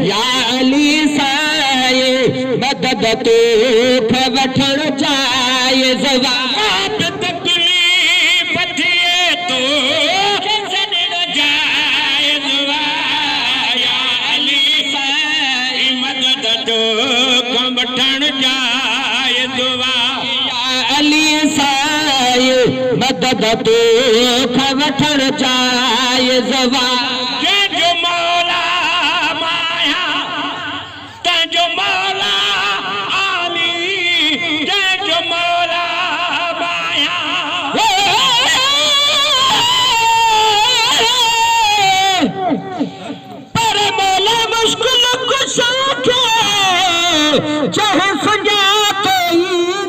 या अली साए मदद तोख वठण जाए ज़वाब तकलीफ़ थिए तो सॾण जाए ज़वाब या अली साए मदद तोख वठण जाए ज़वाब या अली साए मदद तोख वठण जाए ज़वाब चाहे सजा कोई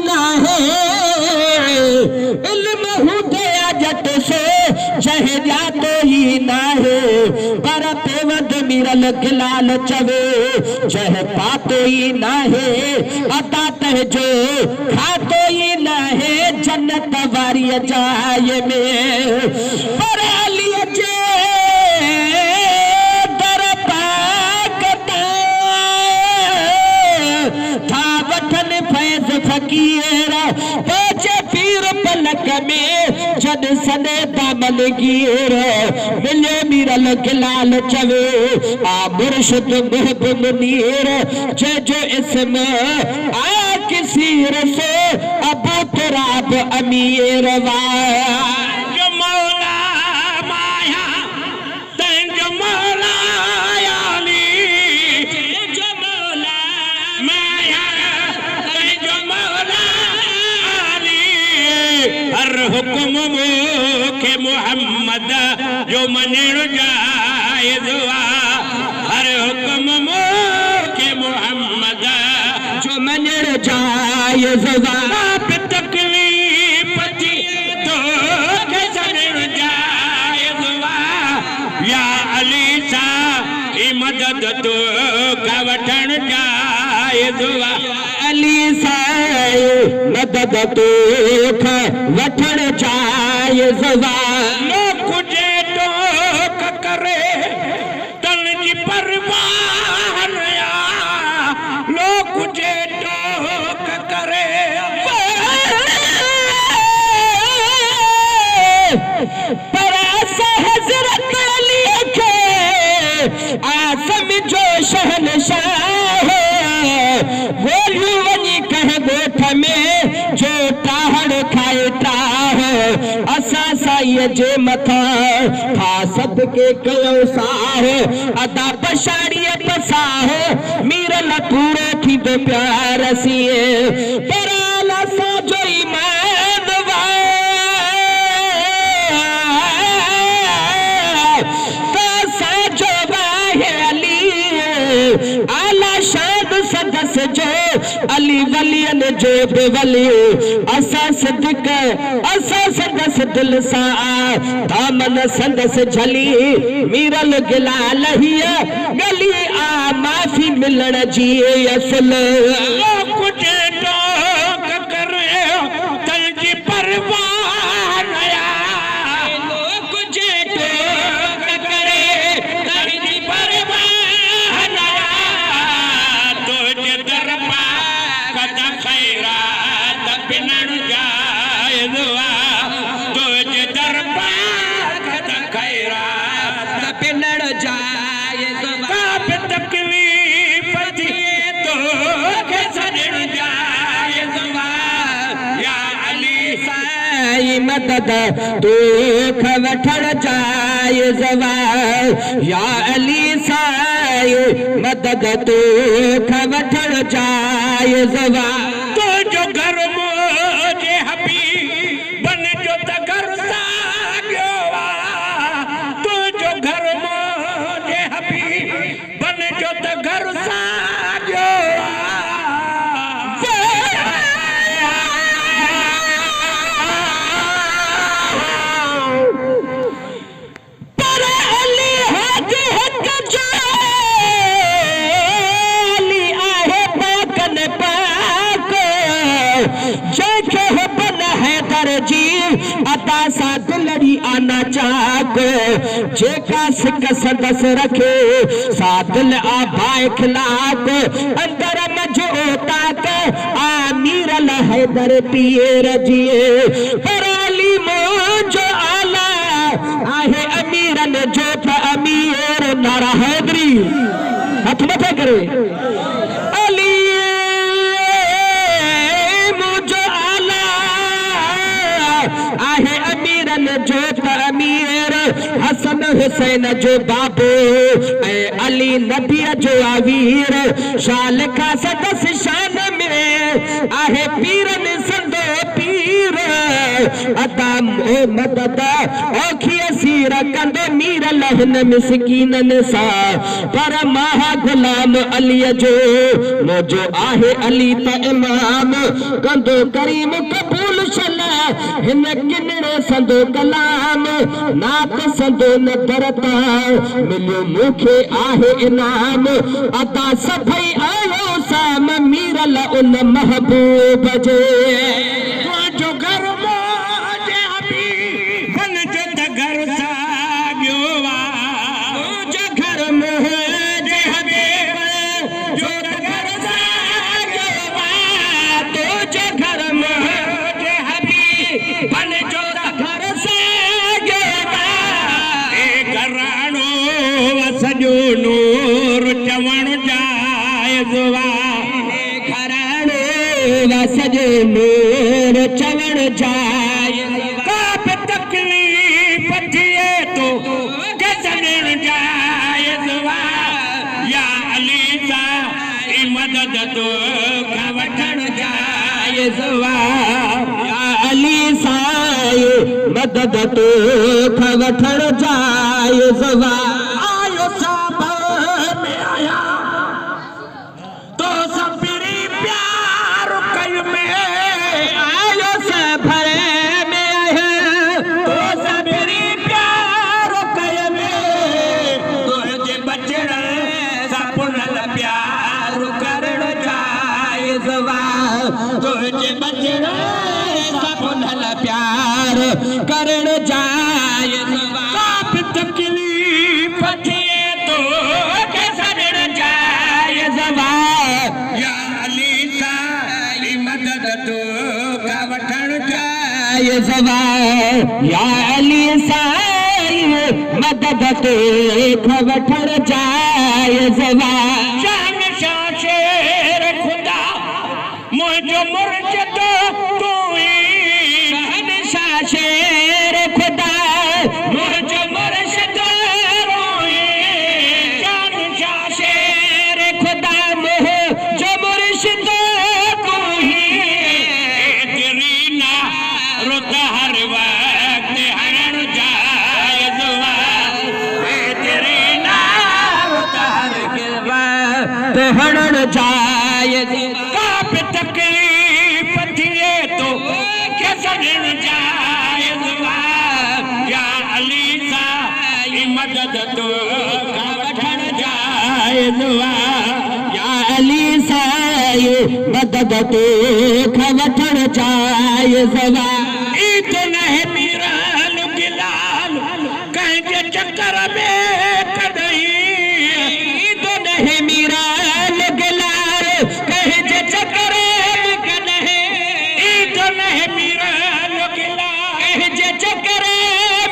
ना है इल्म हुदया जट से चाहे जाते ही ना है पर पेवद मिरल गिलाल चवे चाहे पातो ही ना है अता तह जो खातो ही ना है जन्नत वारी जाए में पर अली जे फकीर पहुंचे पीर पलक में जद सने दामन गिर मिले मिरल गिलाल चवे आ मुर्शिद महबूब नीर जे जो इसम आया किसी रसो अबू तुराब अमीर हुक्म के मोहम्मद जो मनिण जाए दुआ हर हुक्म के मोहम्मद जो मनिण जाए दुआ पे तकलीफ थी तो सड़ण जाए दुआ या अली सा मदद तो का वठण जाए दुआ अली साए मदद तोख वठण जाए ज़वाब कुझे टोक करे तन जी परवाह नया लो कुझे टोक करे पर हज़रत अली खे आसम जो शहनशाह बोलियो वनी कह गोठ में जो टाहड़ खाए टाह असा साईं जे मथा फासद के कयो साह अदा पछाड़ी पसाह मीरल पूरो थी दो प्यार सिए पर असा जो ईमान जो बाहे अली आला शाद सदस जो अली वलियन जो बेवली असा सदक असा सदस दिल सा दामन संदस झली मीरल गिलाल हिया गली आ माफी मिलण जी असल कुछ टोक करे तल जी परवाह नया कुछ टोक करे तल जी परवाह नया तो दरबा कद खैरात बिनण जाए दुआ तो दरबा कद खैरात बिनण जाए दुआ पे तकलीफ थी तो सड़ण जाए दुआ या अली साई मदद तोख वठण जाए ज़वाब या अली साई मदद तोख वठण जाए ज़वाब तो जो घर मोजे हबी बन जो त घर साॻियो तो जो घर मोजे हबी बन जो त घर साॻियो पर अली हक़ हक़ जो अली आहे पाकन पाक जंहिंखे आना चाको जेका सिक सदस रखे सादल आबा इखलाक अंदर मजोता के आमीर हैदर पियर जिए पराली मोजो आला आहे अमीरन जो अमीर नारा हैदरी हाथ मथे करे अली मोजो आला आहे अमीरन जो अमीर हसन हुसैन जो बाबू ऐ अली नबी जो आवीर शाल का सदस शान में आहे पीरन संदो पीर अदा मदद औखी सीर कंदे मीर लहन मिसकीनन सा पर महा गुलाम अली जो मोजो आहे अली त इमाम कंदो करीम कबूल शला हिन किनड़े संदो कलाम नात संदो नदरता मिलियो मूंखे आहे इनाम अदा सभई आयो साम मीरल उन महबूब जे जो घर मोजे हबी बन जो घर सागियो वा जो घर मोजे हबी जो घर सागियो वा तो जो घर मोजे हबी बन जो घर सागियो वा ए घराणो सजो नूर चवण जायज़ वा सजो नूर चवण जाए काप तकलीफ थिए तो गजन जाए या अली सा मदद तो वठण जाए या अली सा मदद तो वठण जाए आयो साब में आया तो सबरी प्यार में आयो से भरे में है तो सबरी प्यार कय में तुझे बचड़ सपुनल प्यार करण जाए जवा तुझे बचड़ सपुनल प्यार करण जाए जवा काप तकलीफ थिए तो के सजण जाए जवा या अली सा मदद तो वठण जाए जवा या अली साई मदद तो वठण जाए जवा जान शेर खुदा मुझो मुर्शद तू ही जान शेर खुदा मुझो मुर्शद तू ही जान शेर खुदा मुझो मुर्शद हर वक्त हरण जाए तेरे नाम हरण जाए काप तकलीफ थिए तो के सजण जाए या अली सा मदद तो वठण जाए या अली सा मदद तो वठण जाए तो नहीं मीरा गिलाल कहीं के चक्कर में कदई तो नहीं मीरा गिलाल कहीं के चक्कर में कदई तो नहीं मीरा गिलाल कहीं के चक्कर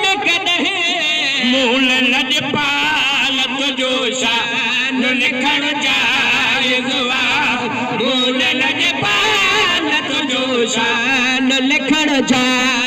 में कदई मूल लजपाल तुझो शान लिखण जाए मूल लजपाल तुझो शान लिखण जाए